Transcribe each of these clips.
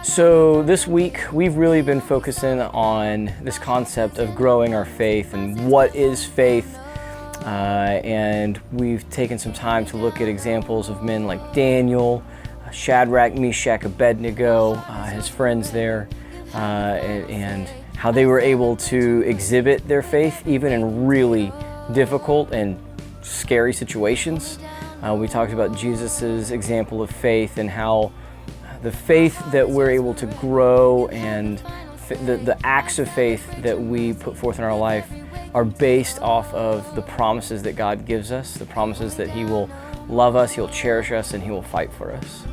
So this week we've really been focusing on this concept of growing our faith and what is faith, and we've taken some time to look at examples of men like Daniel, Shadrach, Meshach, Abednego, his friends there, and how they were able to exhibit their faith even in really difficult and scary situations. We talked about Jesus's example of faith and how the faith that we're able to grow and the acts of faith that we put forth in our life are based off of the promises that God gives us, the promises that He will love us, He'll cherish us, and He will fight for us.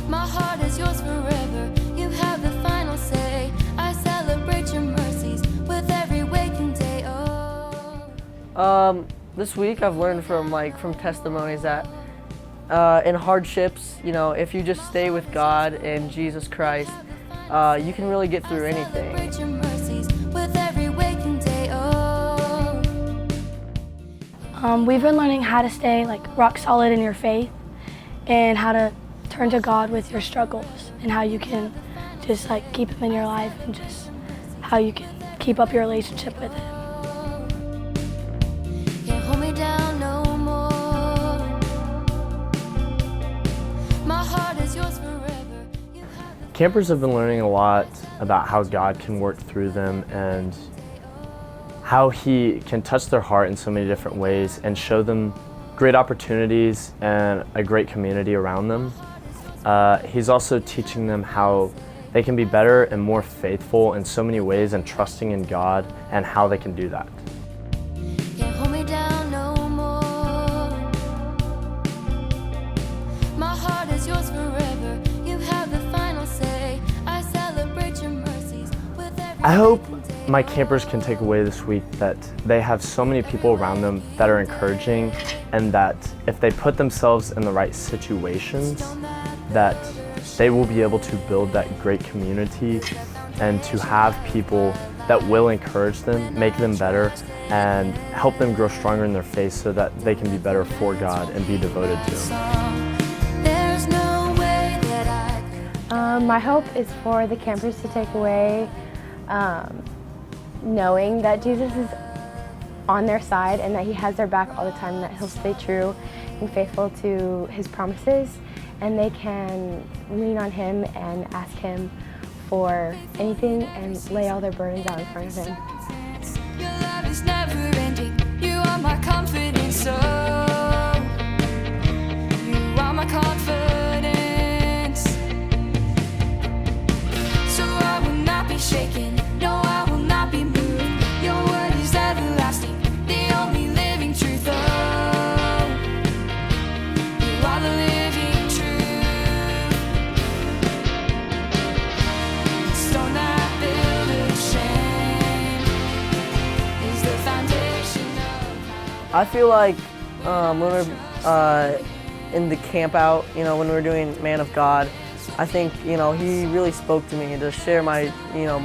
My heart is yours forever. You have the final say. I celebrate your mercies with every waking day. This week I've learned from testimonies that in hardships, if you just stay with God and Jesus Christ, you can really get through anything. Celebrate your mercies with every waking day. We've been learning how to stay rock solid in your faith and how to turn to God with your struggles and how you can just keep Him in your life and just how you can keep up your relationship with Him. Can't hold me down no more. My heart is yours forever. Campers have been learning a lot about how God can work through them and how He can touch their heart in so many different ways and show them great opportunities and a great community around them. He's also teaching them how they can be better and more faithful in so many ways and trusting in God and how they can do that. Can't hold me down no more. My heart is yours forever. You have the final say. I celebrate your mercies with every I hope my campers can take away this week that they have so many people around them that are encouraging, and that if they put themselves in the right situations, that they will be able to build that great community and to have people that will encourage them, make them better, and help them grow stronger in their faith so that they can be better for God and be devoted to Him. There's no way that My hope is for the campers to take away knowing that Jesus is on their side and that He has their back all the time, and that He'll stay true and faithful to His promises, and they can lean on Him and ask Him for anything and lay all their burdens out in front of Him. your love is never ending. You are my confidence, so you are my confidence. So I will not be shaken. No, I will not be moved. Your word is everlasting, the only living truth. Oh, you are the living truth. Stone that builders shame is the foundation of I feel like when we're in the camp out, when we're doing Man of God, I think, He really spoke to me to share my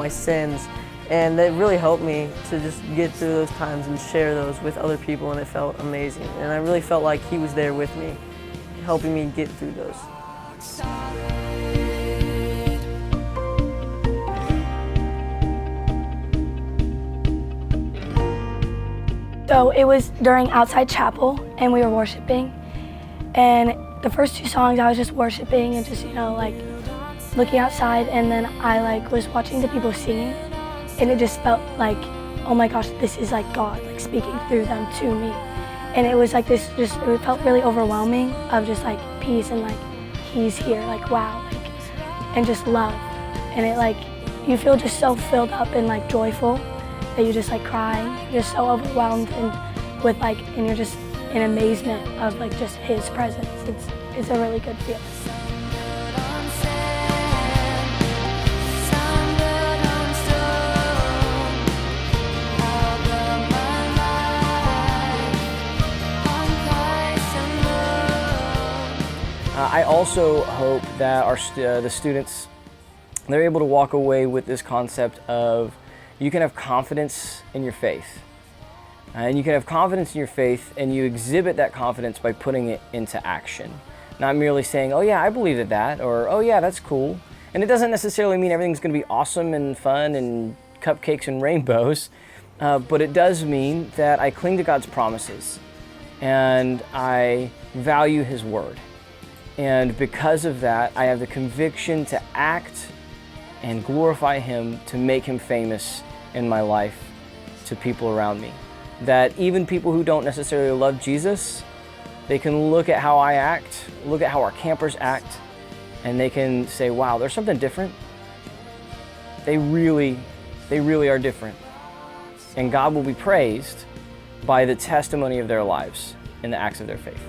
sins, and it really helped me to just get through those times and share those with other people, and it felt amazing. And I really felt like He was there with me, helping me get through those. So it was during outside chapel and we were worshiping, and the first two songs I was just worshiping and just looking outside, and then I was watching the people singing, and it just felt like, oh my gosh, this is God speaking through them to me. And it was it felt really overwhelming of just peace and He's here, wow, and just love. And it you feel just so filled up and joyful that you just cry, you're just so overwhelmed and with and you're just in amazement of just His presence. It's a really good feeling. I also hope that the students, they're able to walk away with this concept of you can have confidence in your faith. And you can have confidence in your faith, and you exhibit that confidence by putting it into action. Not merely saying, oh yeah, I believe that, or oh yeah, that's cool. And it doesn't necessarily mean everything's going to be awesome and fun and cupcakes and rainbows, but it does mean that I cling to God's promises and I value His Word. And because of that, I have the conviction to act and glorify Him, to make Him famous in my life to people around me. That even people who don't necessarily love Jesus, they can look at how I act, look at how our campers act, and they can say, wow, there's something different. They really are different. And God will be praised by the testimony of their lives and the acts of their faith.